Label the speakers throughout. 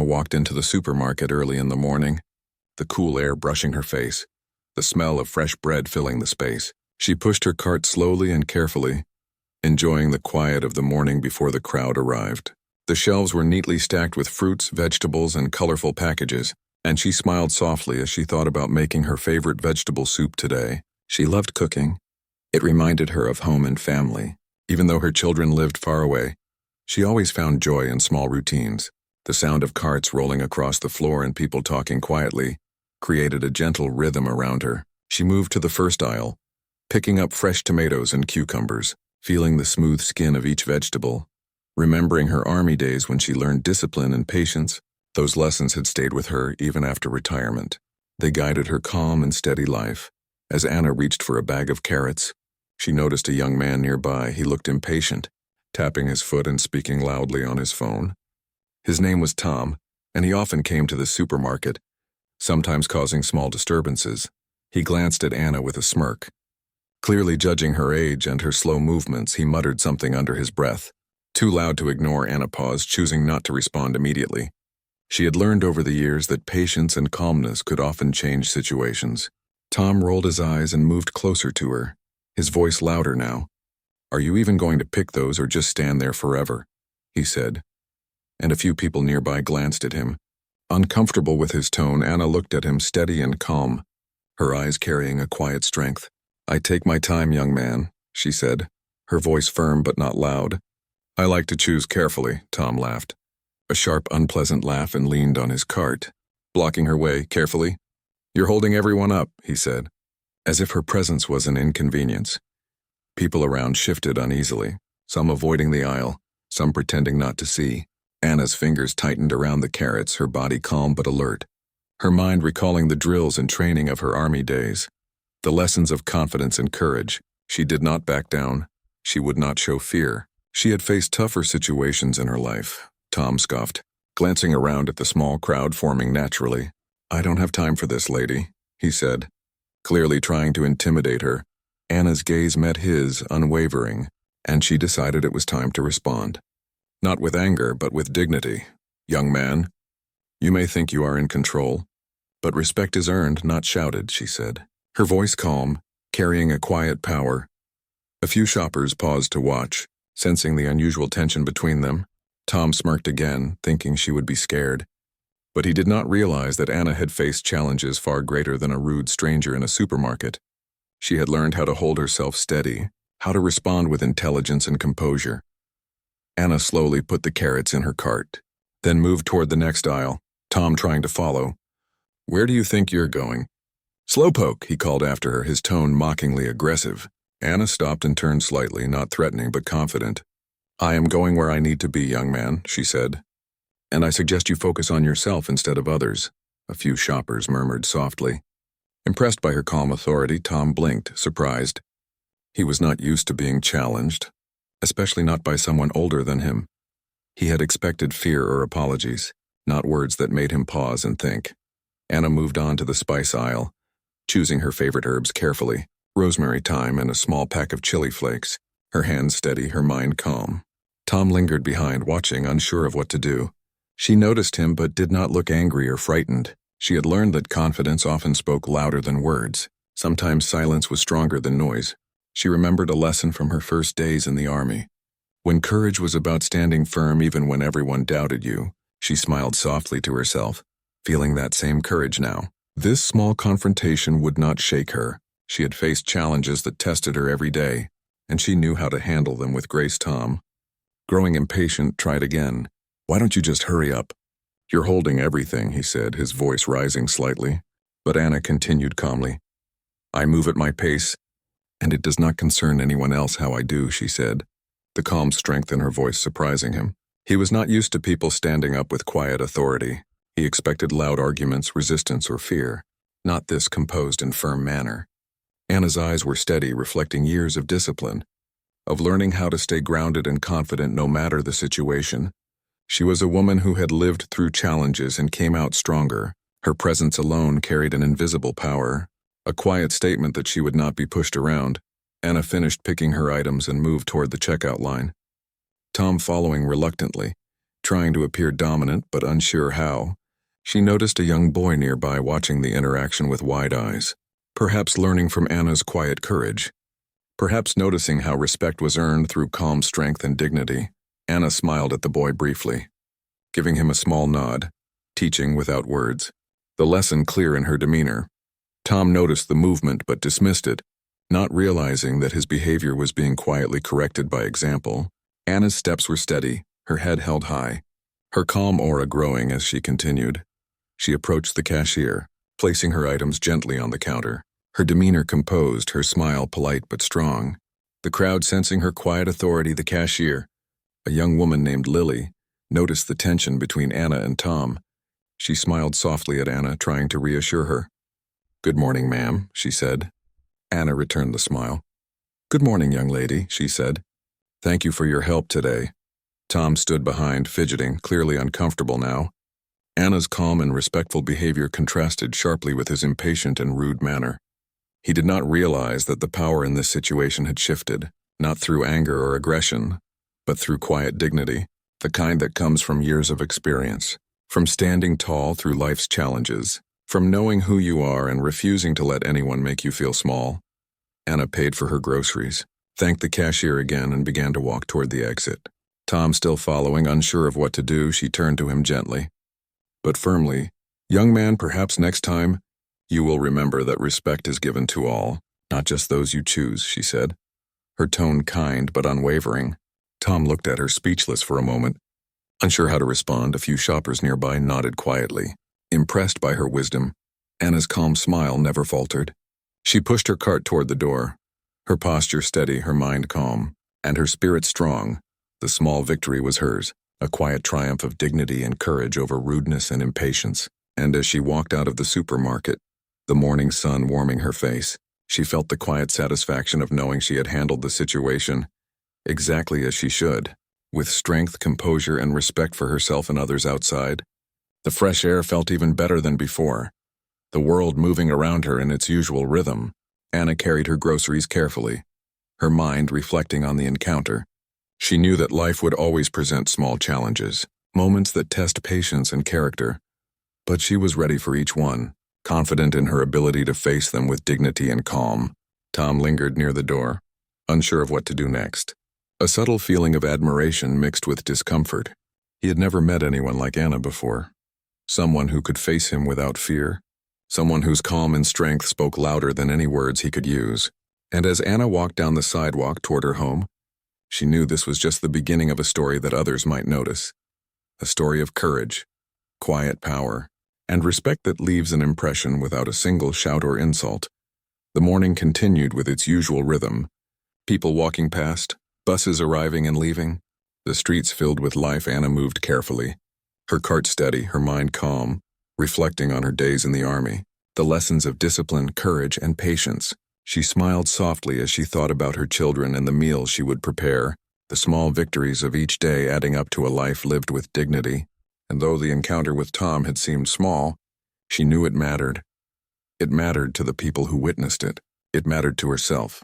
Speaker 1: Anna walked into the supermarket early in the morning, the cool air brushing her face, the smell of fresh bread filling the space. She pushed her cart slowly and carefully, enjoying the quiet of the morning before the crowd arrived. The shelves were neatly stacked with fruits, vegetables, and colorful packages, and she smiled softly as she thought about making her favorite vegetable soup today. She loved cooking. It reminded her of home and family. Even though her children lived far away, she always found joy in small routines. The sound of carts rolling across the floor and people talking quietly created a gentle rhythm around her. She moved to the first aisle, picking up fresh tomatoes and cucumbers, feeling the smooth skin of each vegetable. Remembering her army days when she learned discipline and patience, those lessons had stayed with her even after retirement. They guided her calm and steady life. As Anna reached for a bag of carrots, she noticed a young man nearby. He looked impatient, tapping his foot and speaking loudly on his phone. His name was Tom, and he often came to the supermarket, sometimes causing small disturbances. He glanced at Anna with a smirk. Clearly judging her age and her slow movements, he muttered something under his breath. Too loud to ignore, Anna paused, choosing not to respond immediately. She had learned over the years that patience and calmness could often change situations. Tom rolled his eyes and moved closer to her, his voice louder now. "Are you even going to pick those or just stand there forever?" he said. And a few people nearby glanced at him. Uncomfortable with his tone, Anna looked at him steady and calm, her eyes carrying a quiet strength. "I take my time, young man," she said, her voice firm but not loud. "I like to choose carefully," Tom laughed. A sharp, unpleasant laugh, and leaned on his cart, blocking her way. "Carefully? You're holding everyone up," he said, as if her presence was an inconvenience. People around shifted uneasily, some avoiding the aisle, some pretending not to see. Anna's fingers tightened around the carrots, her body calm but alert, her mind recalling the drills and training of her army days, the lessons of confidence and courage. She did not back down. She would not show fear. She had faced tougher situations in her life. Tom scoffed, glancing around at the small crowd forming naturally. "I don't have time for this, lady," he said, clearly trying to intimidate her. Anna's gaze met his, unwavering, and she decided it was time to respond. Not with anger, but with dignity. "Young man, you may think you are in control, but respect is earned, not shouted," she said, her voice calm, carrying a quiet power. A few shoppers paused to watch, sensing the unusual tension between them. Tom smirked again, thinking she would be scared. But he did not realize that Anna had faced challenges far greater than a rude stranger in a supermarket. She had learned how to hold herself steady, how to respond with intelligence and composure. Anna slowly put the carrots in her cart, then moved toward the next aisle, Tom trying to follow. "Where do you think you're going?" "Slowpoke," he called after her, his tone mockingly aggressive. Anna stopped and turned slightly, not threatening but confident. "I am going where I need to be, young man," she said. "And I suggest you focus on yourself instead of others," a few shoppers murmured softly. Impressed by her calm authority, Tom blinked, surprised. He was not used to being challenged, especially not by someone older than him. He had expected fear or apologies, not words that made him pause and think. Anna moved on to the spice aisle, choosing her favorite herbs carefully, rosemary, thyme, and a small pack of chili flakes, her hands steady, her mind calm. Tom lingered behind, watching, unsure of what to do. She noticed him but did not look angry or frightened. She had learned that confidence often spoke louder than words. Sometimes silence was stronger than noise. She remembered a lesson from her first days in the army. When courage was about standing firm even when everyone doubted you, she smiled softly to herself, feeling that same courage now. This small confrontation would not shake her. She had faced challenges that tested her every day, and she knew how to handle them with grace. Tom, growing impatient, tried again. "Why don't you just hurry up?" "You're holding everything," he said, his voice rising slightly. But Anna continued calmly. "I move at my pace, and it does not concern anyone else how I do," she said, the calm strength in her voice surprising him. He was not used to people standing up with quiet authority. He expected loud arguments, resistance, or fear, not this composed and firm manner. Anna's eyes were steady, reflecting years of discipline, of learning how to stay grounded and confident no matter the situation. She was a woman who had lived through challenges and came out stronger. Her presence alone carried an invisible power, a quiet statement that she would not be pushed around. Anna finished picking her items and moved toward the checkout line, Tom following reluctantly. Trying to appear dominant but unsure how, she noticed a young boy nearby watching the interaction with wide eyes, perhaps learning from Anna's quiet courage. Perhaps noticing how respect was earned through calm strength and dignity, Anna smiled at the boy briefly, giving him a small nod, teaching without words, the lesson clear in her demeanor. Tom noticed the movement but dismissed it, not realizing that his behavior was being quietly corrected by example. Anna's steps were steady, her head held high, her calm aura growing as she continued. She approached the cashier, placing her items gently on the counter, her demeanor composed, her smile polite but strong. The crowd sensing her quiet authority, the cashier, a young woman named Lily, noticed the tension between Anna and Tom. She smiled softly at Anna, trying to reassure her. "Good morning, ma'am," she said. Anna returned the smile. "Good morning, young lady," she said. "Thank you for your help today." Tom stood behind, fidgeting, clearly uncomfortable now. Anna's calm and respectful behavior contrasted sharply with his impatient and rude manner. He did not realize that the power in this situation had shifted, not through anger or aggression, but through quiet dignity, the kind that comes from years of experience, from standing tall through life's challenges, from knowing who you are and refusing to let anyone make you feel small. Anna paid for her groceries, thanked the cashier again, and began to walk toward the exit. Tom still following, unsure of what to do, she turned to him gently, but firmly. "Young man, perhaps next time, you will remember that respect is given to all, not just those you choose," she said, her tone kind but unwavering. Tom looked at her, speechless for a moment. Unsure how to respond, a few shoppers nearby nodded quietly, impressed by her wisdom. Anna's calm smile never faltered. She pushed her cart toward the door, her posture steady, her mind calm, and her spirit strong. The small victory was hers, a quiet triumph of dignity and courage over rudeness and impatience. And as she walked out of the supermarket, the morning sun warming her face, she felt the quiet satisfaction of knowing she had handled the situation exactly as she should, with strength, composure, and respect for herself and others outside. The fresh air felt even better than before, the world moving around her in its usual rhythm. Anna carried her groceries carefully, her mind reflecting on the encounter. She knew that life would always present small challenges, moments that test patience and character, but she was ready for each one, confident in her ability to face them with dignity and calm. Tom lingered near the door, unsure of what to do next. A subtle feeling of admiration mixed with discomfort. He had never met anyone like Anna before, someone who could face him without fear, someone whose calm and strength spoke louder than any words he could use. And as Anna walked down the sidewalk toward her home, she knew this was just the beginning of a story that others might notice. A story of courage, quiet power, and respect that leaves an impression without a single shout or insult. The morning continued with its usual rhythm. People walking past, buses arriving and leaving, the streets filled with life. Anna moved carefully, her cart steady, her mind calm, reflecting on her days in the army, the lessons of discipline, courage, and patience. She smiled softly as she thought about her children and the meals she would prepare, the small victories of each day adding up to a life lived with dignity. And though the encounter with Tom had seemed small, she knew it mattered. It mattered to the people who witnessed it. It mattered to herself.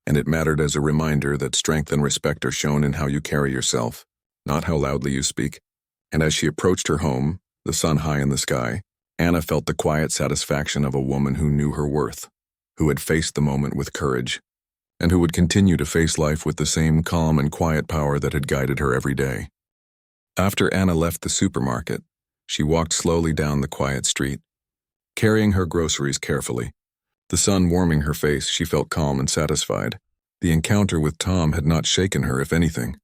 Speaker 1: And it mattered as a reminder that strength and respect are shown in how you carry yourself, not how loudly you speak. And as she approached her home, the sun high in the sky, Anna felt the quiet satisfaction of a woman who knew her worth, who had faced the moment with courage, and who would continue to face life with the same calm and quiet power that had guided her every day. After Anna left the supermarket, she walked slowly down the quiet street, carrying her groceries carefully. The sun warming her face, she felt calm and satisfied. The encounter with Tom had not shaken her, if anything.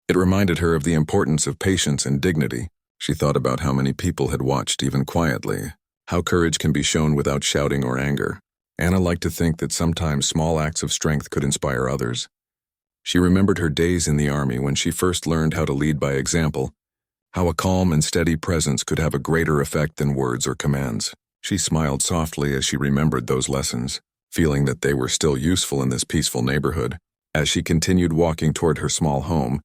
Speaker 1: It reminded her of the importance of patience and dignity. She thought about how many people had watched even quietly, how courage can be shown without shouting or anger. Anna liked to think that sometimes small acts of strength could inspire others. She remembered her days in the army when she first learned how to lead by example, how a calm and steady presence could have a greater effect than words or commands. She smiled softly as she remembered those lessons, feeling that they were still useful in this peaceful neighborhood. As she continued walking toward her small home,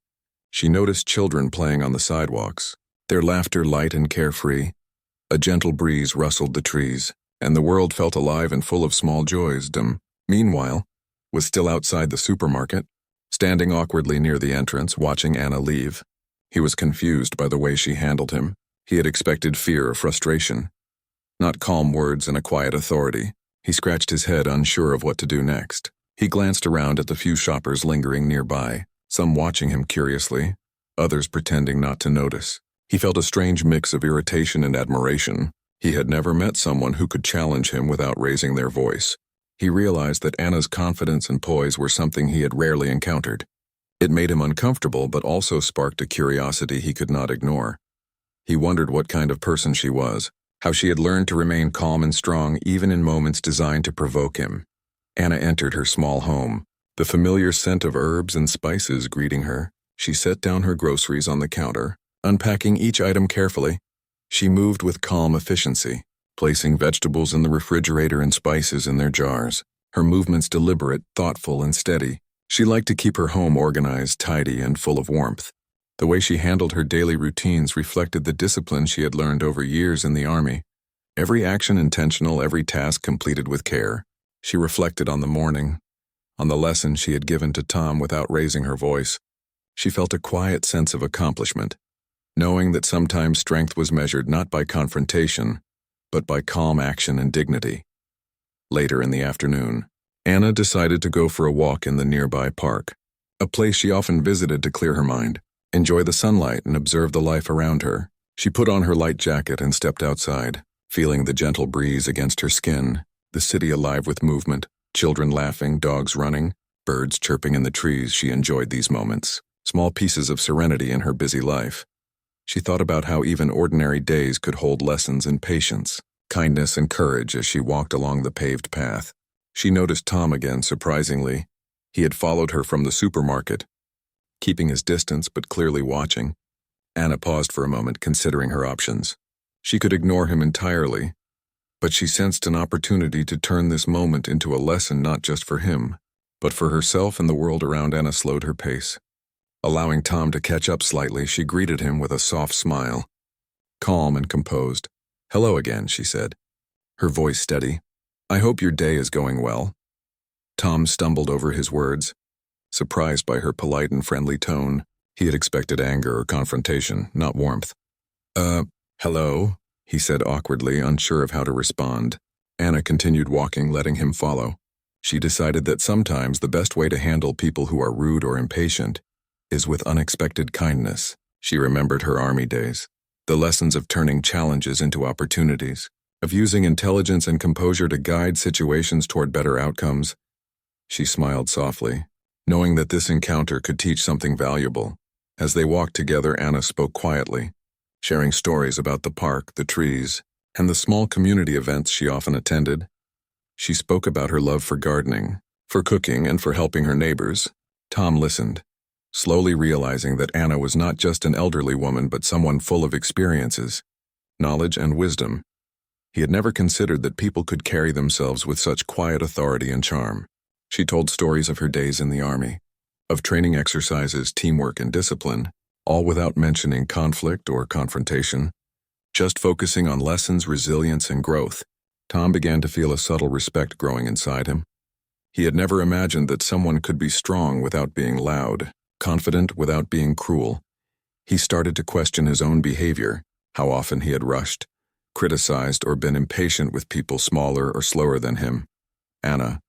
Speaker 1: she noticed children playing on the sidewalks, their laughter light and carefree. A gentle breeze rustled the trees, and the world felt alive and full of small joys. Meanwhile, was still outside the supermarket, standing awkwardly near the entrance, watching Anna leave. He was confused by the way she handled him. He had expected fear or frustration, not calm words and a quiet authority. He scratched his head, unsure of what to do next. He glanced around at the few shoppers lingering nearby, some watching him curiously, others pretending not to notice. He felt a strange mix of irritation and admiration. He had never met someone who could challenge him without raising their voice. He realized that Anna's confidence and poise were something he had rarely encountered. It made him uncomfortable, but also sparked a curiosity he could not ignore. He wondered what kind of person she was, how she had learned to remain calm and strong even in moments designed to provoke him. Anna entered her small home, the familiar scent of herbs and spices greeting her. She set down her groceries on the counter, unpacking each item carefully. She moved with calm efficiency, placing vegetables in the refrigerator and spices in their jars. Her movements deliberate, thoughtful, and steady. She liked to keep her home organized, tidy, and full of warmth. The way she handled her daily routines reflected the discipline she had learned over years in the Army. Every action intentional, every task completed with care. She reflected on the morning, on the lesson she had given to Tom without raising her voice. She felt a quiet sense of accomplishment, knowing that sometimes strength was measured not by confrontation, but by calm action and dignity. Later in the afternoon, Anna decided to go for a walk in the nearby park, a place she often visited to clear her mind, enjoy the sunlight, and observe the life around her. She put on her light jacket and stepped outside, feeling the gentle breeze against her skin, the city alive with movement, children laughing, dogs running, birds chirping in the trees. She enjoyed these moments, small pieces of serenity in her busy life. She thought about how even ordinary days could hold lessons in patience, kindness, and courage as she walked along the paved path. She noticed Tom again, surprisingly. He had followed her from the supermarket, keeping his distance but clearly watching. Anna paused for a moment, considering her options. She could ignore him entirely, but she sensed an opportunity to turn this moment into a lesson not just for him, but for herself and the world around. Anna slowed her pace. Allowing Tom to catch up slightly, she greeted him with a soft smile. Calm and composed. "Hello again," she said, her voice steady. "I hope your day is going well." Tom stumbled over his words, surprised by her polite and friendly tone. He had expected anger or confrontation, not warmth. Hello," he said awkwardly, unsure of how to respond. Anna continued walking, letting him follow. She decided that sometimes the best way to handle people who are rude or impatient is with unexpected kindness. She remembered her Army days, the lessons of turning challenges into opportunities, of using intelligence and composure to guide situations toward better outcomes. She smiled softly, knowing that this encounter could teach something valuable. As they walked together, Anna spoke quietly, sharing stories about the park, the trees, and the small community events she often attended. She spoke about her love for gardening, for cooking, and for helping her neighbors. Tom listened, slowly realizing that Anna was not just an elderly woman but someone full of experiences, knowledge, and wisdom. He had never considered that people could carry themselves with such quiet authority and charm. She told stories of her days in the Army, of training exercises, teamwork, and discipline, all without mentioning conflict or confrontation, just focusing on lessons, resilience, and growth. Tom began to feel a subtle respect growing inside him. He had never imagined that someone could be strong without being loud, confident without being cruel. He started to question his own behavior, how often he had rushed, criticized, or been impatient with people smaller or slower than him. Anna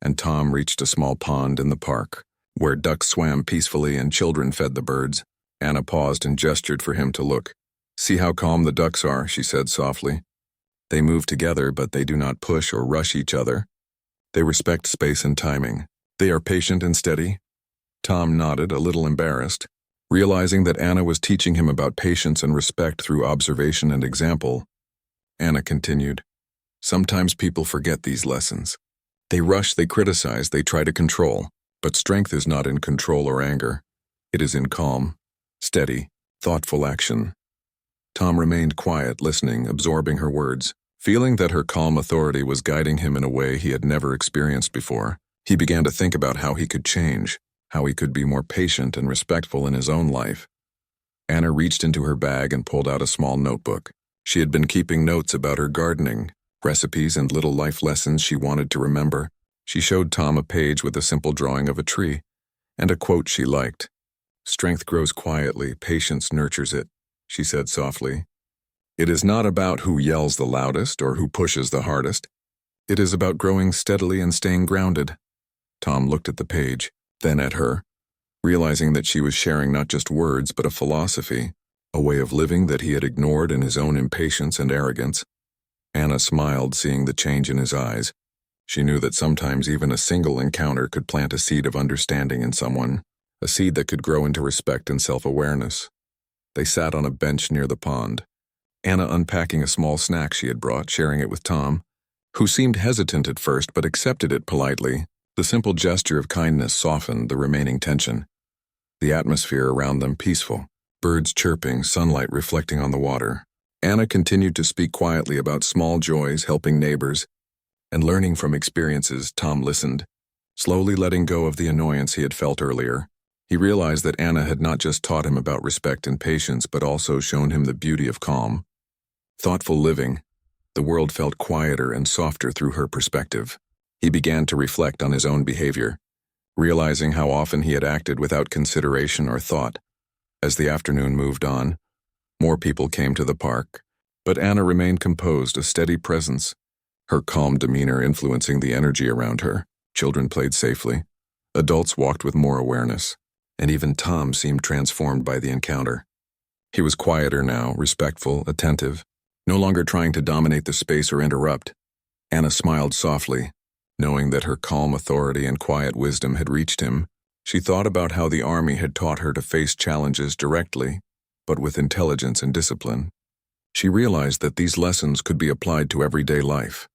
Speaker 1: and Tom reached a small pond in the park, where ducks swam peacefully and children fed the birds. Anna paused and gestured for him to look. "See how calm the ducks are," she said softly. "They move together, but they do not push or rush each other. They respect space and timing. They are patient and steady." Tom nodded, a little embarrassed, realizing that Anna was teaching him about patience and respect through observation and example. Anna continued, "Sometimes people forget these lessons. They rush, they criticize, they try to control. But strength is not in control or anger. It is in calm, steady, thoughtful action." Tom remained quiet, listening, absorbing her words. Feeling that her calm authority was guiding him in a way he had never experienced before, he began to think about how he could change, how he could be more patient and respectful in his own life. Anna reached into her bag and pulled out a small notebook. She had been keeping notes about her gardening, recipes, and little life lessons she wanted to remember. She showed Tom a page with a simple drawing of a tree and a quote she liked. Strength grows quietly, patience nurtures it, she said softly. It is not about who yells the loudest or who pushes the hardest. It is about growing steadily and staying grounded. Tom looked at the page, then at her, realizing that she was sharing not just words but a philosophy, a way of living that he had ignored in his own impatience and arrogance. Anna smiled, seeing the change in his eyes. She knew that sometimes even a single encounter could plant a seed of understanding in someone, a seed that could grow into respect and self-awareness. They sat on a bench near the pond, Anna unpacking a small snack she had brought, sharing it with Tom, who seemed hesitant at first but accepted it politely. The simple gesture of kindness softened the remaining tension. The atmosphere around them peaceful, birds chirping, sunlight reflecting on the water. Anna continued to speak quietly about small joys, helping neighbors, and learning from experiences. Tom listened, slowly letting go of the annoyance he had felt earlier. He realized that Anna had not just taught him about respect and patience, but also shown him the beauty of calm, thoughtful living. The world felt quieter and softer through her perspective. He began to reflect on his own behavior, realizing how often he had acted without consideration or thought. As the afternoon moved on, more people came to the park, but Anna remained composed, a steady presence, her calm demeanor influencing the energy around her. Children played safely, adults walked with more awareness, and even Tom seemed transformed by the encounter. He was quieter now, respectful, attentive, no longer trying to dominate the space or interrupt. Anna smiled softly, knowing that her calm authority and quiet wisdom had reached him. She thought about how the army had taught her to face challenges directly, but with intelligence and discipline. She realized that these lessons could be applied to everyday life,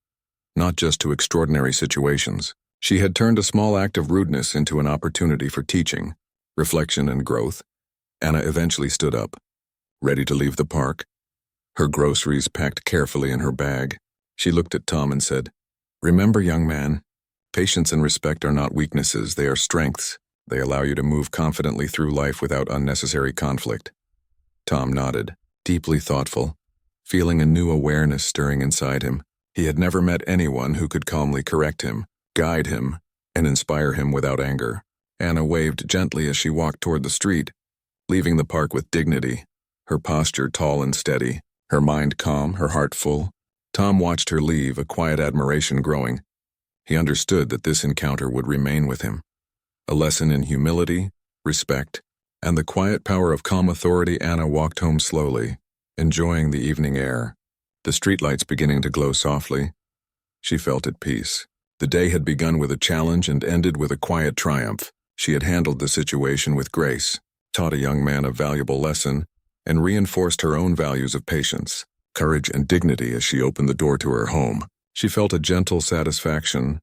Speaker 1: not just to extraordinary situations. She had turned a small act of rudeness into an opportunity for teaching, reflection, and growth. Anna eventually stood up, ready to leave the park, her groceries packed carefully in her bag. She looked at Tom and said, "Remember, young man, patience and respect are not weaknesses, they are strengths. They allow you to move confidently through life without unnecessary conflict." Tom nodded, deeply thoughtful, feeling a new awareness stirring inside him. He had never met anyone who could calmly correct him, guide him, and inspire him without anger. Anna waved gently as she walked toward the street, leaving the park with dignity, her posture tall and steady, her mind calm, her heart full. Tom watched her leave, a quiet admiration growing. He understood that this encounter would remain with him, a lesson in humility, respect, and the quiet power of calm authority. Anna walked home slowly, enjoying the evening air, the streetlights beginning to glow softly. She felt at peace. The day had begun with a challenge and ended with a quiet triumph. She had handled the situation with grace, taught a young man a valuable lesson, and reinforced her own values of patience, courage, and dignity as she opened the door to her home. She felt a gentle satisfaction,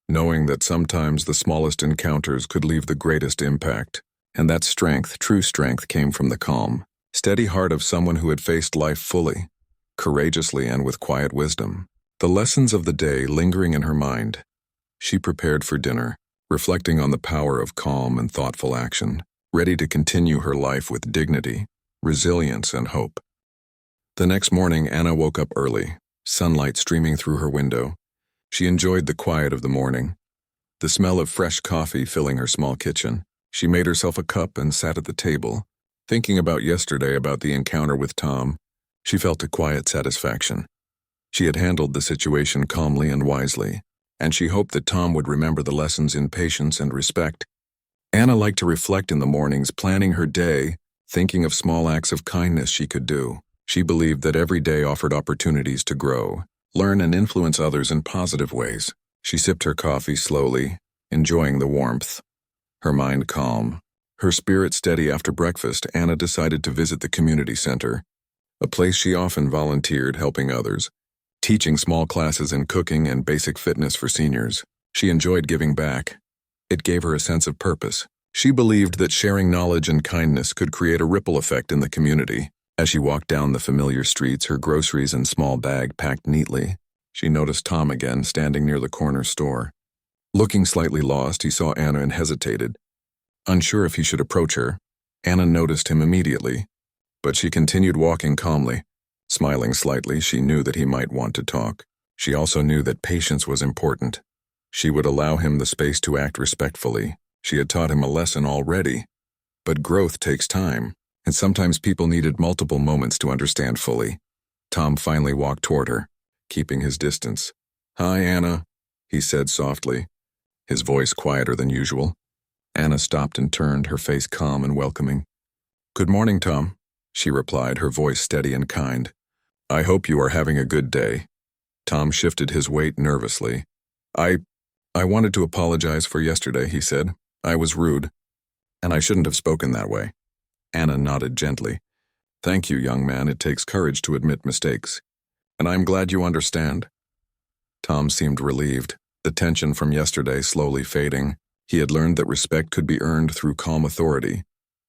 Speaker 1: knowing that sometimes the smallest encounters could leave the greatest impact, and that strength, true strength, came from the calm, steady heart of someone who had faced life fully, courageously, and with quiet wisdom. The lessons of the day lingering in her mind, she prepared for dinner, reflecting on the power of calm and thoughtful action, ready to continue her life with dignity, resilience, and hope. The next morning, Anna woke up early, sunlight streaming through her window. She enjoyed the quiet of the morning, the smell of fresh coffee filling her small kitchen. She made herself a cup and sat at the table, thinking about yesterday, about the encounter with Tom. She felt a quiet satisfaction. She had handled the situation calmly and wisely, and she hoped that Tom would remember the lessons in patience and respect. Anna liked to reflect in the mornings, planning her day, thinking of small acts of kindness she could do. She believed that every day offered opportunities to grow, learn, and influence others in positive ways. She sipped her coffee slowly, enjoying the warmth. Her mind calm, her spirit steady. After breakfast, Anna decided to visit the community center, a place she often volunteered, helping others, teaching small classes in cooking and basic fitness for seniors. She enjoyed giving back. It gave her a sense of purpose. She believed that sharing knowledge and kindness could create a ripple effect in the community. As she walked down the familiar streets, her groceries and small bag packed neatly, she noticed Tom again, standing near the corner store. Looking slightly lost, he saw Anna and hesitated. Unsure if he should approach her, Anna noticed him immediately, but she continued walking calmly. Smiling slightly, she knew that he might want to talk. She also knew that patience was important. She would allow him the space to act respectfully. She had taught him a lesson already, But growth takes time, and sometimes people needed multiple moments to understand fully. Tom finally walked toward her, keeping his distance. "Hi, Anna," he said softly, his voice quieter than usual. Anna stopped and turned, her face calm and welcoming. "Good morning, Tom," she replied, her voice steady and kind. "I hope you are having a good day." Tom shifted his weight nervously. I wanted to apologize for yesterday," he said. "I was rude, and I shouldn't have spoken that way." Anna nodded gently. "Thank you, young man. It takes courage to admit mistakes. And I'm glad you understand." Tom seemed relieved, the tension from yesterday slowly fading. He had learned that respect could be earned through calm authority,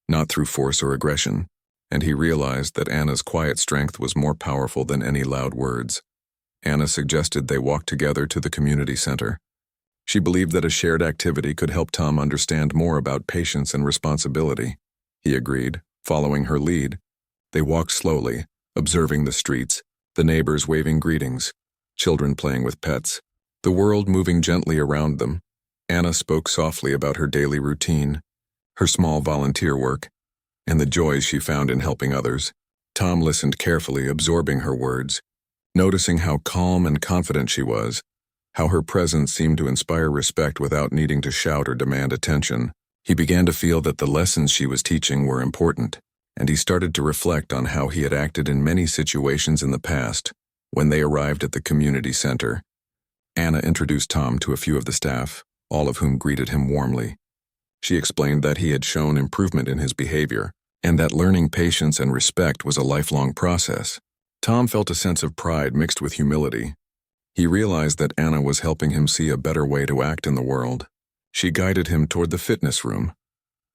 Speaker 1: not through force or aggression, and he realized that Anna's quiet strength was more powerful than any loud words. Anna suggested they walk together to the community center. She believed that a shared activity could help Tom understand more about patience and responsibility. He agreed, following her lead. They walked slowly, observing the streets, the neighbors waving greetings, children playing with pets, the world moving gently around them. Anna spoke softly about her daily routine, her small volunteer work, and the joys she found in helping others. Tom listened carefully, absorbing her words, noticing how calm and confident she was, how her presence seemed to inspire respect without needing to shout or demand attention. He began to feel that the lessons she was teaching were important, and he started to reflect on how he had acted in many situations in the past. When they arrived at the community center, Anna introduced Tom to a few of the staff, all of whom greeted him warmly. She explained that he had shown improvement in his behavior, and that learning patience and respect was a lifelong process. Tom felt a sense of pride mixed with humility. He realized that Anna was helping him see a better way to act in the world. She guided him toward the fitness room,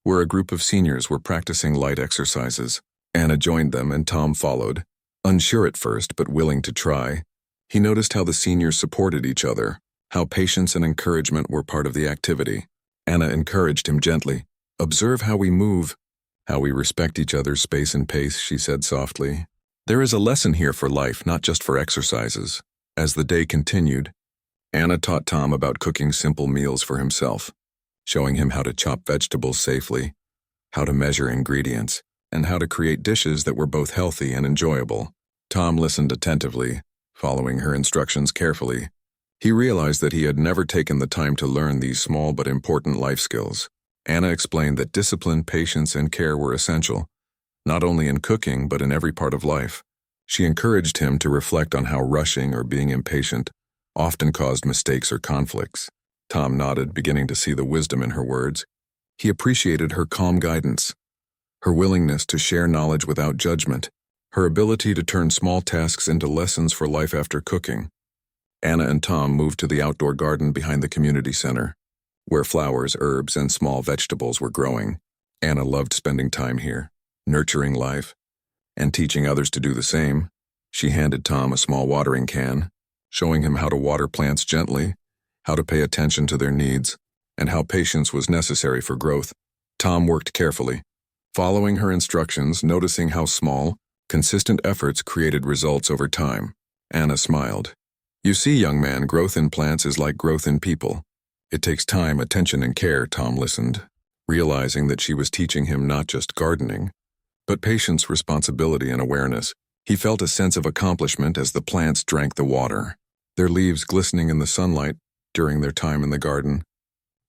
Speaker 1: where a group of seniors were practicing light exercises. Anna joined them and Tom followed, unsure at first but willing to try. He noticed how the seniors supported each other, how patience and encouragement were part of the activity. Anna encouraged him gently. "Observe how we move, how we respect each other's space and pace," she said softly. "There is a lesson here for life, not just for exercises." As the day continued, Anna taught Tom about cooking simple meals for himself, showing him how to chop vegetables safely, how to measure ingredients, and how to create dishes that were both healthy and enjoyable. Tom listened attentively, following her instructions carefully. He realized that he had never taken the time to learn these small but important life skills. Anna explained that discipline, patience, and care were essential, not only in cooking but in every part of life. She encouraged him to reflect on how rushing or being impatient often caused mistakes or conflicts. Tom nodded, beginning to see the wisdom in her words. He appreciated her calm guidance, her willingness to share knowledge without judgment, her ability to turn small tasks into lessons for life after cooking. Anna and Tom moved to the outdoor garden behind the community center, where flowers, herbs, and small vegetables were growing. Anna loved spending time here, nurturing life, and teaching others to do the same. She handed Tom a small watering can, showing him how to water plants gently, how to pay attention to their needs, and how patience was necessary for growth. Tom worked carefully, following her instructions, noticing how small, consistent efforts created results over time. Anna smiled. "You see, young man, growth in plants is like growth in people. It takes time, attention, and care." Tom listened, realizing that she was teaching him not just gardening, but patience, responsibility, and awareness. He felt a sense of accomplishment as the plants drank the water, their leaves glistening in the sunlight during their time in the garden.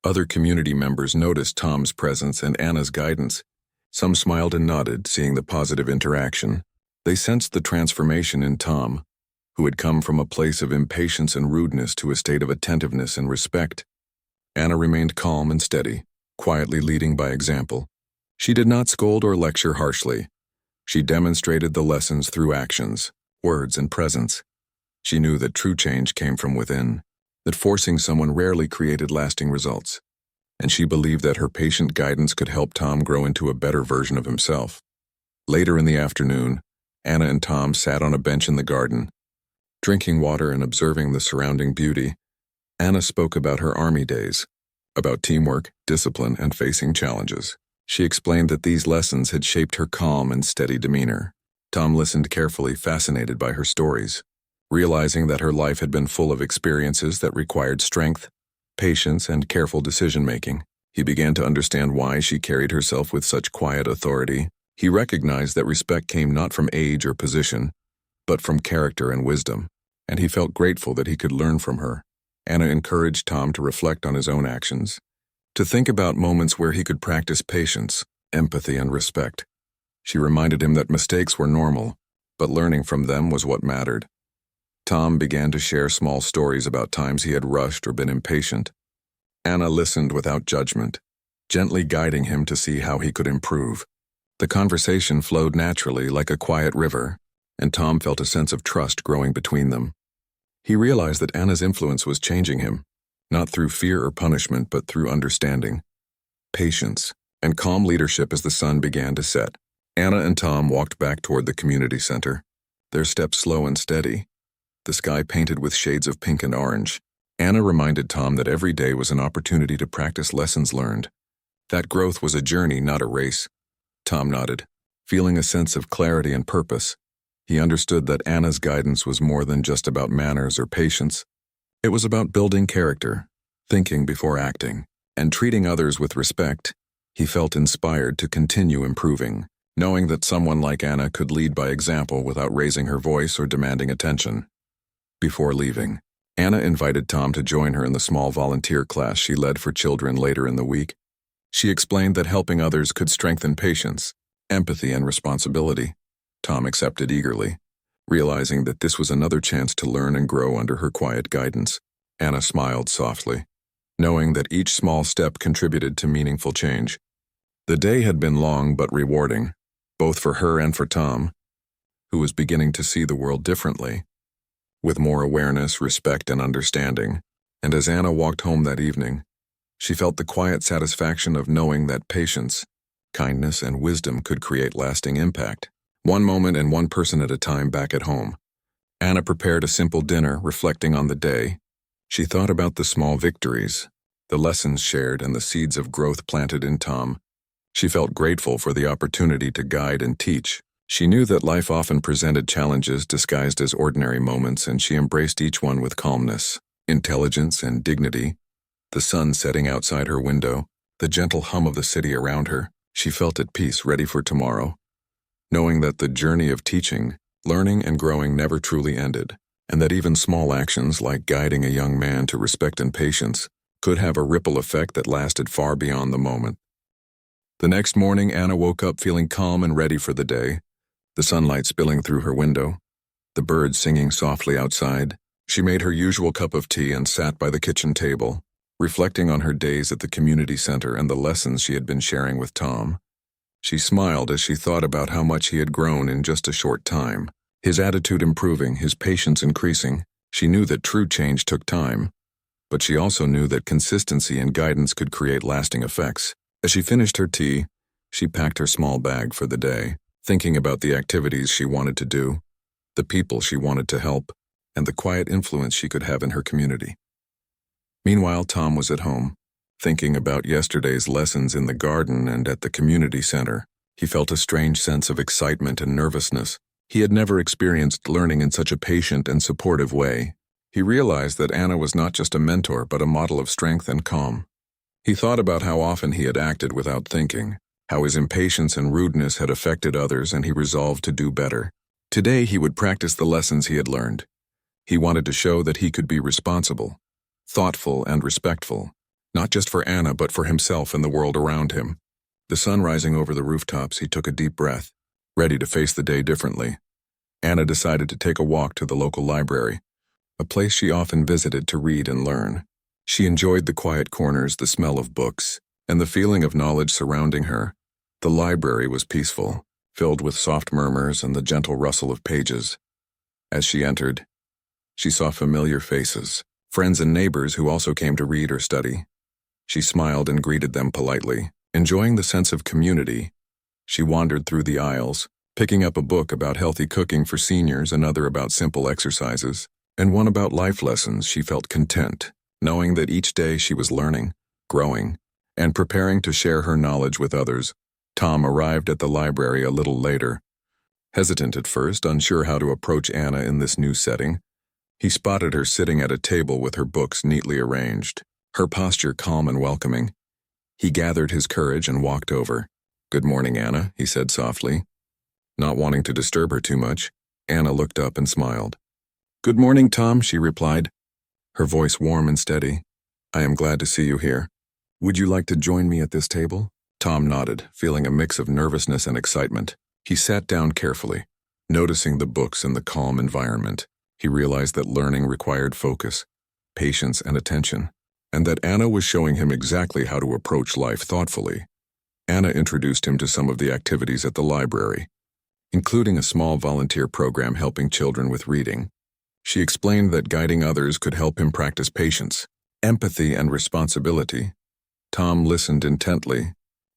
Speaker 1: Other community members noticed Tom's presence and Anna's guidance. Some smiled and nodded, seeing the positive interaction. They sensed the transformation in Tom, who had come from a place of impatience and rudeness to a state of attentiveness and respect. Anna remained calm and steady, quietly leading by example. She did not scold or lecture harshly. She demonstrated the lessons through actions, words, and presence. She knew that true change came from within, that forcing someone rarely created lasting results, and she believed that her patient guidance could help Tom grow into a better version of himself. Later in the afternoon, Anna and Tom sat on a bench in the garden, drinking water and observing the surrounding beauty. Anna spoke about her army days, about teamwork, discipline, and facing challenges. She explained that these lessons had shaped her calm and steady demeanor. Tom listened carefully, fascinated by her stories, realizing that her life had been full of experiences that required strength, patience, and careful decision-making. He began to understand why she carried herself with such quiet authority. He recognized that respect came not from age or position, but from character and wisdom, and he felt grateful that he could learn from her. Anna encouraged Tom to reflect on his own actions, to think about moments where he could practice patience, empathy, and respect. She reminded him that mistakes were normal, but learning from them was what mattered. Tom began to share small stories about times he had rushed or been impatient. Anna listened without judgment, gently guiding him to see how he could improve. The conversation flowed naturally like a quiet river, and Tom felt a sense of trust growing between them. He realized that Anna's influence was changing him, not through fear or punishment, but through understanding, patience, and calm leadership as the sun began to set. Anna and Tom walked back toward the community center, their steps slow and steady, the sky painted with shades of pink and orange. Anna reminded Tom that every day was an opportunity to practice lessons learned. That growth was a journey, not a race. Tom nodded, feeling a sense of clarity and purpose. He understood that Anna's guidance was more than just about manners or patience. It was about building character, thinking before acting, and treating others with respect. He felt inspired to continue improving, knowing that someone like Anna could lead by example without raising her voice or demanding attention. Before leaving, Anna invited Tom to join her in the small volunteer class she led for children later in the week. She explained that helping others could strengthen patience, empathy, and responsibility. Tom accepted eagerly, realizing that this was another chance to learn and grow under her quiet guidance. Anna smiled softly, knowing that each small step contributed to meaningful change. The day had been long but rewarding, both for her and for Tom, who was beginning to see the world differently, with more awareness, respect, and understanding. And as Anna walked home that evening, she felt the quiet satisfaction of knowing that patience, kindness, and wisdom could create lasting impact. One moment and one person at a time back at home. Anna prepared a simple dinner, reflecting on the day. She thought about the small victories, the lessons shared, and the seeds of growth planted in Tom. She felt grateful for the opportunity to guide and teach. She knew that life often presented challenges disguised as ordinary moments, and she embraced each one with calmness, intelligence, and dignity. The sun setting outside her window, the gentle hum of the city around her, she felt at peace, ready for tomorrow, knowing that the journey of teaching, learning, and growing never truly ended, and that even small actions like guiding a young man to respect and patience could have a ripple effect that lasted far beyond the moment. The next morning, Anna woke up feeling calm and ready for the day, the sunlight spilling through her window, the birds singing softly outside. She made her usual cup of tea and sat by the kitchen table, reflecting on her days at the community center and the lessons she had been sharing with Tom. She smiled as she thought about how much he had grown in just a short time, his attitude improving, his patience increasing. She knew that true change took time, but she also knew that consistency and guidance could create lasting effects. As she finished her tea, she packed her small bag for the day, thinking about the activities she wanted to do, the people she wanted to help, and the quiet influence she could have in her community. Meanwhile, Tom was at home, thinking about yesterday's lessons in the garden and at the community center. He felt a strange sense of excitement and nervousness. He had never experienced learning in such a patient and supportive way. He realized that Anna was not just a mentor, but a model of strength and calm. He thought about how often he had acted without thinking, how his impatience and rudeness had affected others, and he resolved to do better. Today he would practice the lessons he had learned. He wanted to show that he could be responsible, thoughtful, and respectful, not just for Anna, but for himself and the world around him. The sun rising over the rooftops, he took a deep breath, ready to face the day differently. Anna decided to take a walk to the local library, a place she often visited to read and learn. She enjoyed the quiet corners, the smell of books, and the feeling of knowledge surrounding her. The library was peaceful, filled with soft murmurs and the gentle rustle of pages. As she entered, she saw familiar faces, friends and neighbors who also came to read or study. She smiled and greeted them politely. Enjoying the sense of community, she wandered through the aisles, picking up a book about healthy cooking for seniors, another about simple exercises, and one about life lessons. She felt content, knowing that each day she was learning, growing, and preparing to share her knowledge with others. Tom arrived at the library a little later. Hesitant at first, unsure how to approach Anna in this new setting, he spotted her sitting at a table with her books neatly arranged, her posture calm and welcoming. He gathered his courage and walked over. "Good morning, Anna," he said softly. Not wanting to disturb her too much, Anna looked up and smiled. "Good morning, Tom," she replied, her voice warm and steady. "I am glad to see you here. Would you like to join me at this table?" Tom nodded, feeling a mix of nervousness and excitement. He sat down carefully, noticing the books and the calm environment. He realized that learning required focus, patience, and attention, and that Anna was showing him exactly how to approach life thoughtfully. Anna introduced him to some of the activities at the library, including a small volunteer program helping children with reading. She explained that guiding others could help him practice patience, empathy, and responsibility. Tom listened intently,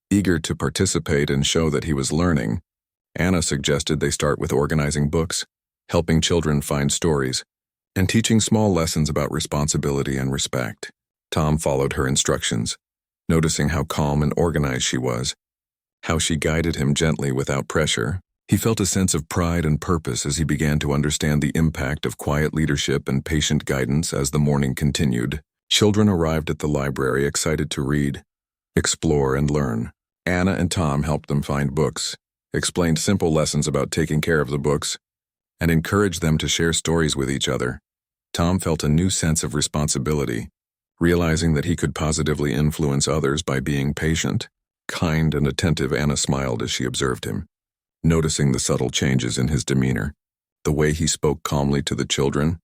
Speaker 1: eager to participate and show that he was learning. Anna suggested they start with organizing books, helping children find stories, and teaching small lessons about responsibility and respect. Tom followed her instructions, noticing how calm and organized she was, how she guided him gently without pressure. He felt a sense of pride and purpose as he began to understand the impact of quiet leadership and patient guidance as the morning continued. Children arrived at the library excited to read, explore, and learn. Anna and Tom helped them find books, explained simple lessons about taking care of the books, and encouraged them to share stories with each other. Tom felt a new sense of responsibility, realizing that he could positively influence others by being patient, kind, and attentive. Anna smiled as she observed him, noticing the subtle changes in his demeanor, the way he spoke calmly to the children,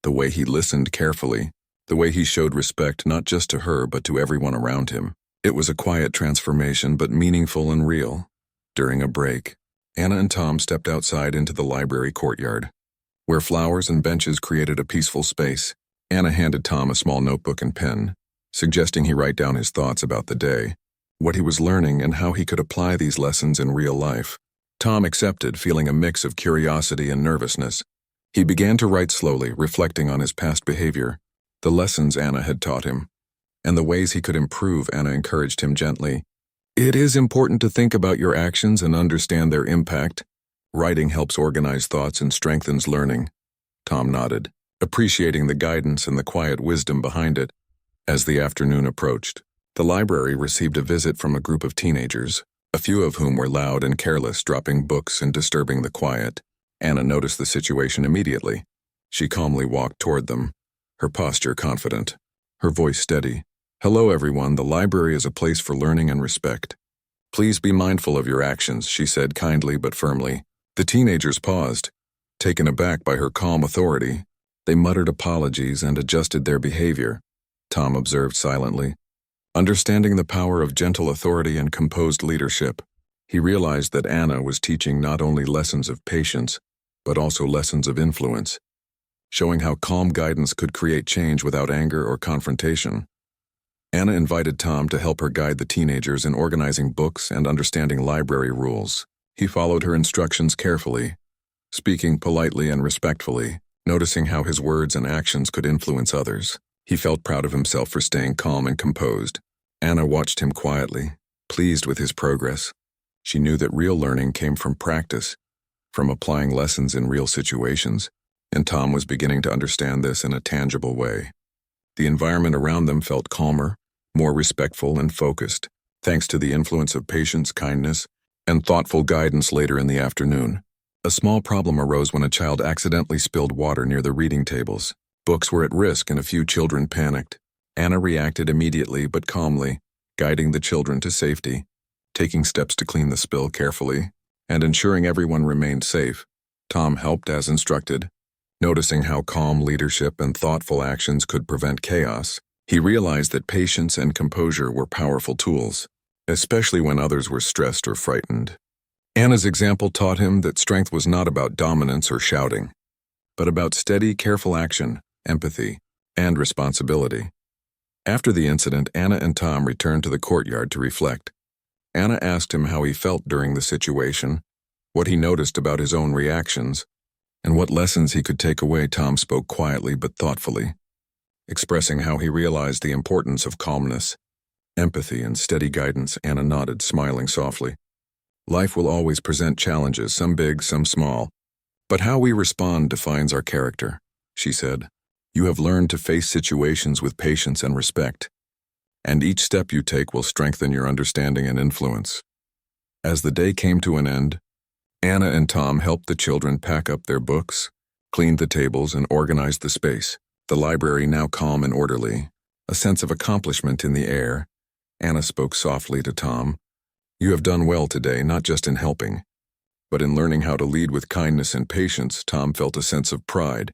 Speaker 1: the way he listened carefully, the way he showed respect not just to her but to everyone around him. It was a quiet transformation but meaningful and real. During a break, Anna and Tom stepped outside into the library courtyard, where flowers and benches created a peaceful space. Anna handed Tom a small notebook and pen, suggesting he write down his thoughts about the day, what he was learning, and how he could apply these lessons in real life. Tom accepted, feeling a mix of curiosity and nervousness. He began to write slowly, reflecting on his past behavior, the lessons Anna had taught him, and the ways he could improve. Anna encouraged him gently. "It is important to think about your actions and understand their impact. Writing helps organize thoughts and strengthens learning." Tom nodded, appreciating the guidance and the quiet wisdom behind it. As the afternoon approached, the library received a visit from a group of teenagers, a few of whom were loud and careless, dropping books and disturbing the quiet. Anna noticed the situation immediately. She calmly walked toward them, her posture confident, her voice steady. "Hello, everyone. The library is a place for learning and respect. Please be mindful of your actions," she said kindly but firmly. The teenagers paused, taken aback by her calm authority. They muttered apologies and adjusted their behavior. Tom observed silently, understanding the power of gentle authority and composed leadership. He realized that Anna was teaching not only lessons of patience, but also lessons of influence, showing how calm guidance could create change without anger or confrontation. Anna invited Tom to help her guide the teenagers in organizing books and understanding library rules. He followed her instructions carefully, speaking politely and respectfully, noticing how his words and actions could influence others. He felt proud of himself for staying calm and composed. Anna watched him quietly, pleased with his progress. She knew that real learning came from practice, from applying lessons in real situations, and Tom was beginning to understand this in a tangible way. The environment around them felt calmer, more respectful and focused, thanks to the influence of patience, kindness, and thoughtful guidance. Later in the afternoon, a small problem arose when a child accidentally spilled water near the reading tables. Books were at risk and a few children panicked. Anna reacted immediately but calmly, guiding the children to safety, taking steps to clean the spill carefully, and ensuring everyone remained safe. Tom helped as instructed. Noticing how calm leadership and thoughtful actions could prevent chaos, he realized that patience and composure were powerful tools, especially when others were stressed or frightened. Anna's example taught him that strength was not about dominance or shouting, but about steady, careful action, empathy, and responsibility. After the incident, Anna and Tom returned to the courtyard to reflect. Anna asked him how he felt during the situation, what he noticed about his own reactions, and what lessons he could take away. Tom spoke quietly but thoughtfully, expressing how he realized the importance of calmness, empathy, and steady guidance. Anna nodded, smiling softly. "Life will always present challenges, some big, some small, but how we respond defines our character," she said. "You have learned to face situations with patience and respect." and each step you take will strengthen your understanding and influence. As the day came to an end, Anna and Tom helped the children pack up their books, cleaned the tables, and organized the space. The library now calm and orderly, a sense of accomplishment in the air. Anna spoke softly to Tom. "You have done well today, not just in helping, but in learning how to lead with kindness and patience." Tom felt a sense of pride,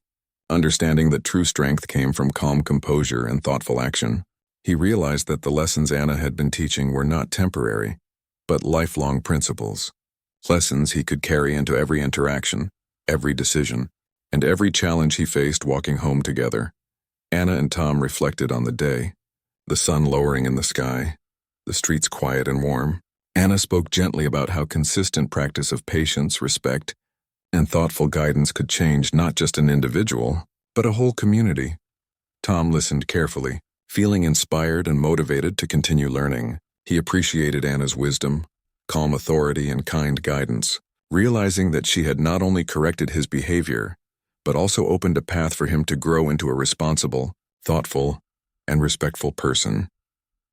Speaker 1: understanding that true strength came from calm composure and thoughtful action. He realized that the lessons Anna had been teaching were not temporary, but lifelong principles. Lessons he could carry into every interaction, every decision, and every challenge he faced walking home together. Anna and Tom reflected on the day, the sun lowering in the sky, the streets quiet and warm. Anna spoke gently about how consistent practice of patience, respect, and thoughtful guidance could change not just an individual, but a whole community. Tom listened carefully, feeling inspired and motivated to continue learning. He appreciated Anna's wisdom, calm authority, and kind guidance, realizing that she had not only corrected his behavior, but also opened a path for him to grow into a responsible, thoughtful, and respectful person.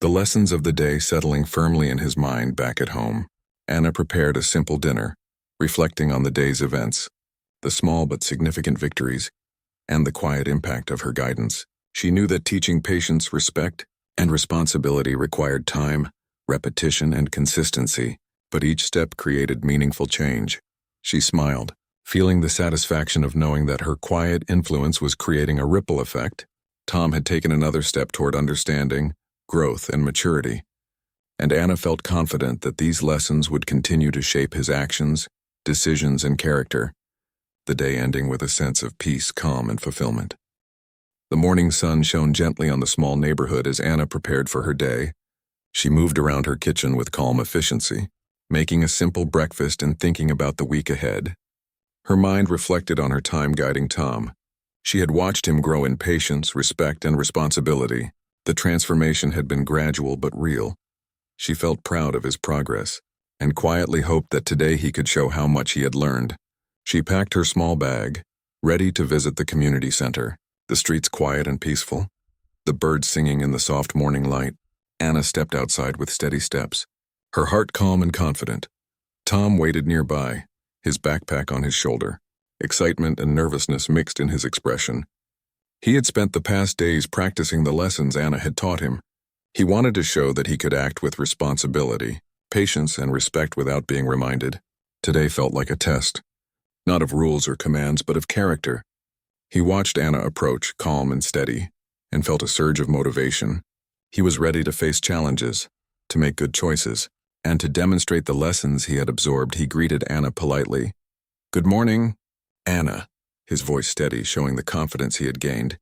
Speaker 1: The lessons of the day settling firmly in his mind back at home, Anna prepared a simple dinner, reflecting on the day's events, the small but significant victories, and the quiet impact of her guidance. She knew that teaching patience, respect, and responsibility required time, repetition, and consistency, but each step created meaningful change. She smiled, feeling the satisfaction of knowing that her quiet influence was creating a ripple effect. Tom had taken another step toward understanding, growth, and maturity, and Anna felt confident that these lessons would continue to shape his actions, decisions, and character, the day ending with a sense of peace, calm, and fulfillment. The morning sun shone gently on the small neighborhood as Anna prepared for her day. She moved around her kitchen with calm efficiency, making a simple breakfast and thinking about the week ahead. Her mind reflected on her time guiding Tom. She had watched him grow in patience, respect, and responsibility. The transformation had been gradual but real. She felt proud of his progress, and quietly hoped that today he could show how much he had learned. She packed her small bag, ready to visit the community center. The streets quiet and peaceful, the birds singing in the soft morning light. Anna stepped outside with steady steps, her heart calm and confident. Tom waited nearby, his backpack on his shoulder, excitement and nervousness mixed in his expression. He had spent the past days practicing the lessons Anna had taught him. He wanted to show that he could act with responsibility, patience, and respect without being reminded. Today felt like a test, not of rules or commands, but of character. He watched Anna approach, calm and steady, and felt a surge of motivation. He was ready to face challenges, to make good choices, and to demonstrate the lessons he had absorbed. He greeted Anna politely. "Good morning, Anna," his voice steady, showing the confidence he had gained.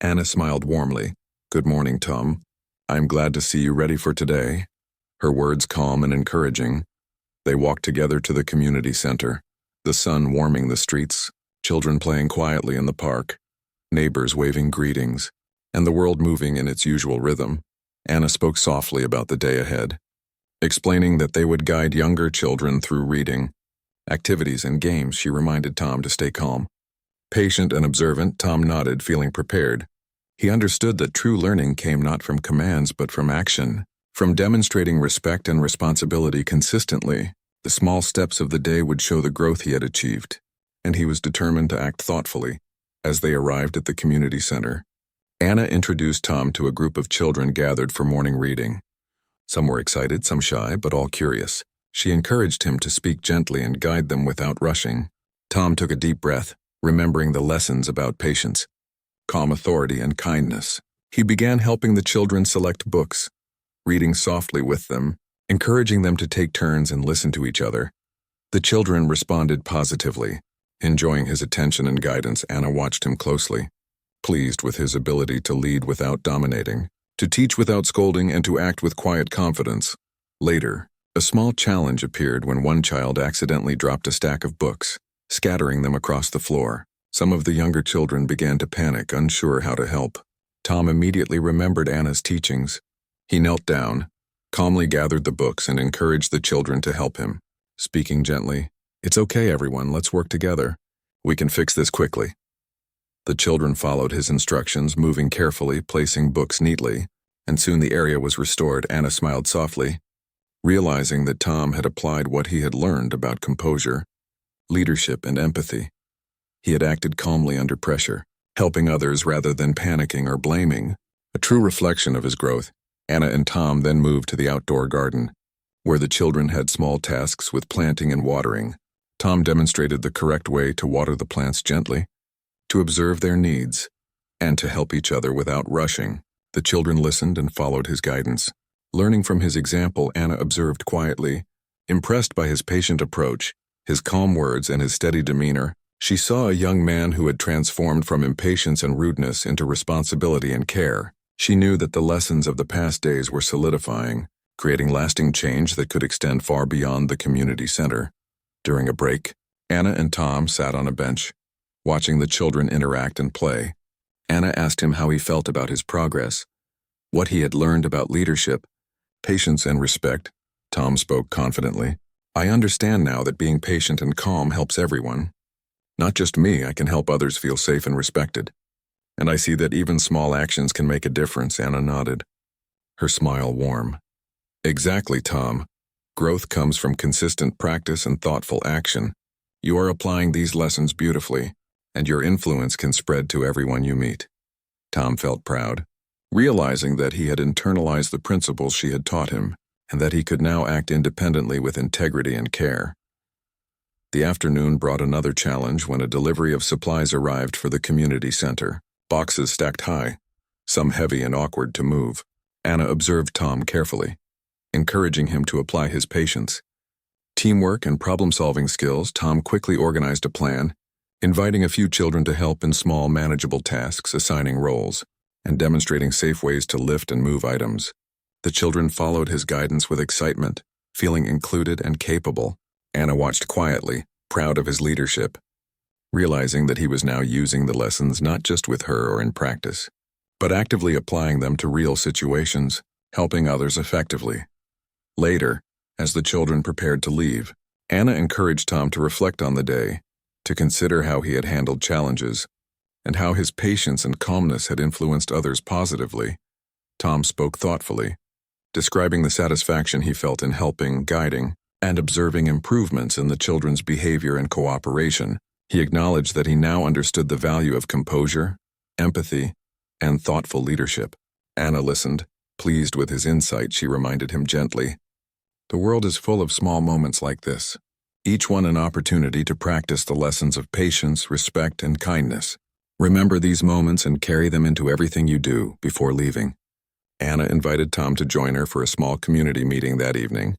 Speaker 1: Anna smiled warmly. "Good morning, Tom. I'm glad to see you ready for today," her words calm and encouraging. They walked together to the community center, the sun warming the streets, children playing quietly in the park, neighbors waving greetings, and the world moving in its usual rhythm. Anna spoke softly about the day ahead, explaining that they would guide younger children through reading, activities, and games. She reminded Tom to stay calm. Patient and observant, Tom nodded, feeling prepared. He understood that true learning came not from commands but from action, from demonstrating respect and responsibility consistently. The small steps of the day would show the growth he had achieved, and he was determined to act thoughtfully. As they arrived at the community center, Anna introduced Tom to a group of children gathered for morning reading. Some were excited, some shy, but all curious. She encouraged him to speak gently and guide them without rushing. Tom took a deep breath, remembering the lessons about patience, calm authority, and kindness. He began helping the children select books, reading softly with them, encouraging them to take turns and listen to each other. The children responded positively. Enjoying his attention and guidance, Anna watched him closely, pleased with his ability to lead without dominating, to teach without scolding, and to act with quiet confidence. Later, a small challenge appeared when one child accidentally dropped a stack of books, scattering them across the floor. Some of the younger children began to panic, unsure how to help. Tom immediately remembered Anna's teachings. He knelt down, calmly gathered the books, and encouraged the children to help him, speaking gently, "It's okay, everyone, let's work together. We can fix this quickly." The children followed his instructions, moving carefully, placing books neatly, and soon the area was restored. Anna smiled softly, realizing that Tom had applied what he had learned about composure, leadership, and empathy. He had acted calmly under pressure, helping others rather than panicking or blaming, a true reflection of his growth. Anna and Tom then moved to the outdoor garden, where the children had small tasks with planting and watering. Tom demonstrated the correct way to water the plants gently, to observe their needs, and to help each other without rushing. The children listened and followed his guidance. Learning from his example, Anna observed quietly. Impressed by his patient approach, his calm words, and his steady demeanor, she saw a young man who had transformed from impatience and rudeness into responsibility and care. She knew that the lessons of the past days were solidifying, creating lasting change that could extend far beyond the community center. During a break, Anna and Tom sat on a bench, watching the children interact and play. Anna asked him how he felt about his progress, what he had learned about leadership, patience, and respect. Tom spoke confidently. "I understand now that being patient and calm helps everyone. Not just me, I can help others feel safe and respected. And I see that even small actions can make a difference." Anna nodded, her smile warm. "Exactly, Tom. Growth comes from consistent practice and thoughtful action. You are applying these lessons beautifully, and your influence can spread to everyone you meet." Tom felt proud, realizing that he had internalized the principles she had taught him, and that he could now act independently with integrity and care. The afternoon brought another challenge when a delivery of supplies arrived for the community center. Boxes stacked high, some heavy and awkward to move. Anna observed Tom carefully, encouraging him to apply his patience. Teamwork and problem-solving skills, Tom quickly organized a plan, inviting a few children to help in small, manageable tasks, assigning roles, and demonstrating safe ways to lift and move items. The children followed his guidance with excitement, feeling included and capable. Anna watched quietly, proud of his leadership, realizing that he was now using the lessons not just with her or in practice, but actively applying them to real situations, helping others effectively. Later, as the children prepared to leave, Anna encouraged Tom to reflect on the day, to consider how he had handled challenges, and how his patience and calmness had influenced others positively. Tom spoke thoughtfully, describing the satisfaction he felt in helping, guiding, and observing improvements in the children's behavior and cooperation. He acknowledged that he now understood the value of composure, empathy, and thoughtful leadership. Anna listened, pleased with his insight. She reminded him gently, "The world is full of small moments like this, each one an opportunity to practice the lessons of patience, respect, and kindness. Remember these moments and carry them into everything you do before leaving." Anna invited Tom to join her for a small community meeting that evening,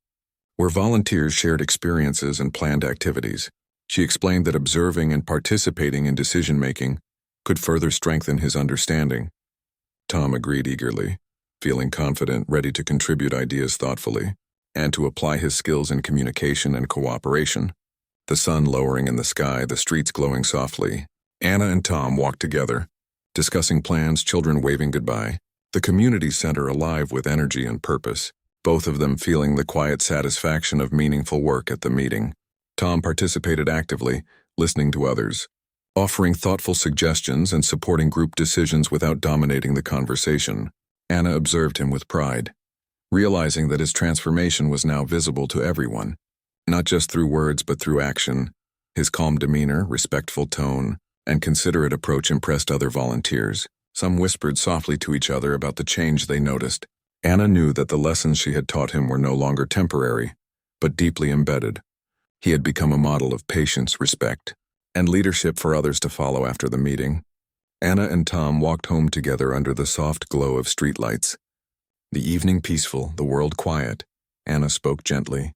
Speaker 1: where volunteers shared experiences and planned activities. She explained that observing and participating in decision-making could further strengthen his understanding. Tom agreed eagerly, feeling confident, ready to contribute ideas thoughtfully, and to apply his skills in communication and cooperation. The sun lowering in the sky, the streets glowing softly, Anna and Tom walked together, discussing plans, children waving goodbye, the community center alive with energy and purpose, both of them feeling the quiet satisfaction of meaningful work at the meeting. Tom participated actively, listening to others, offering thoughtful suggestions and supporting group decisions without dominating the conversation. Anna observed him with pride, realizing that his transformation was now visible to everyone, not just through words but through action. His calm demeanor, respectful tone, and considerate approach impressed other volunteers. Some whispered softly to each other about the change they noticed. Anna knew that the lessons she had taught him were no longer temporary, but deeply embedded. He had become a model of patience, respect, and leadership for others to follow. After the meeting, Anna and Tom walked home together under the soft glow of streetlights. The evening peaceful, the world quiet. Anna spoke gently.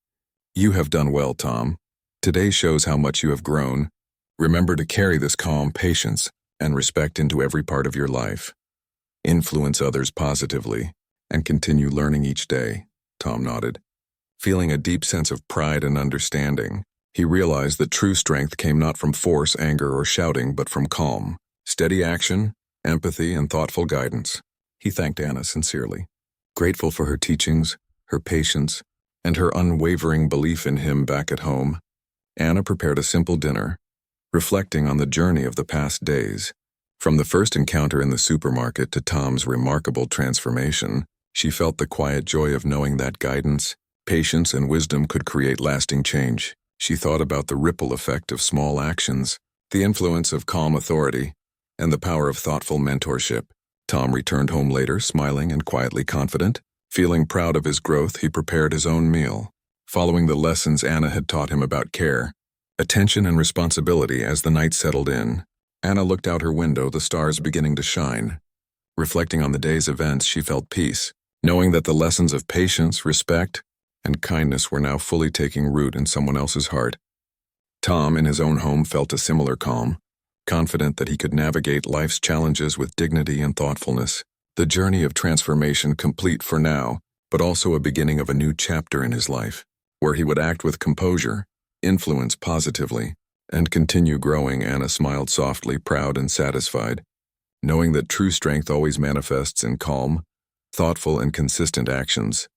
Speaker 1: "You have done well, Tom. Today shows how much you have grown. Remember to carry this calm, patience, and respect into every part of your life. Influence others positively, and continue learning each day." Tom nodded, feeling a deep sense of pride and understanding. He realized that true strength came not from force, anger, or shouting, but from calm, steady action, empathy, and thoughtful guidance. He thanked Anna sincerely, grateful for her teachings, her patience, and her unwavering belief in him. Back at home, Anna prepared a simple dinner, reflecting on the journey of the past days. From the first encounter in the supermarket to Tom's remarkable transformation, She felt the quiet joy of knowing that guidance, patience, and wisdom could create lasting change. She thought about the ripple effect of small actions, the influence of calm authority, and the power of thoughtful mentorship. Tom returned home later, smiling and quietly confident. Feeling proud of his growth, he prepared his own meal, following the lessons Anna had taught him about care, attention, and responsibility. As the night settled in, Anna looked out her window, the stars beginning to shine. Reflecting on the day's events, she felt peace, knowing that the lessons of patience, respect, and kindness were now fully taking root in someone else's heart. Tom, in his own home, felt a similar calm, confident that he could navigate life's challenges with dignity and thoughtfulness. The journey of transformation complete for now, but also a beginning of a new chapter in his life, where he would act with composure, influence positively, and continue growing. Anna smiled softly, proud and satisfied, knowing that true strength always manifests in calm, thoughtful, and consistent actions.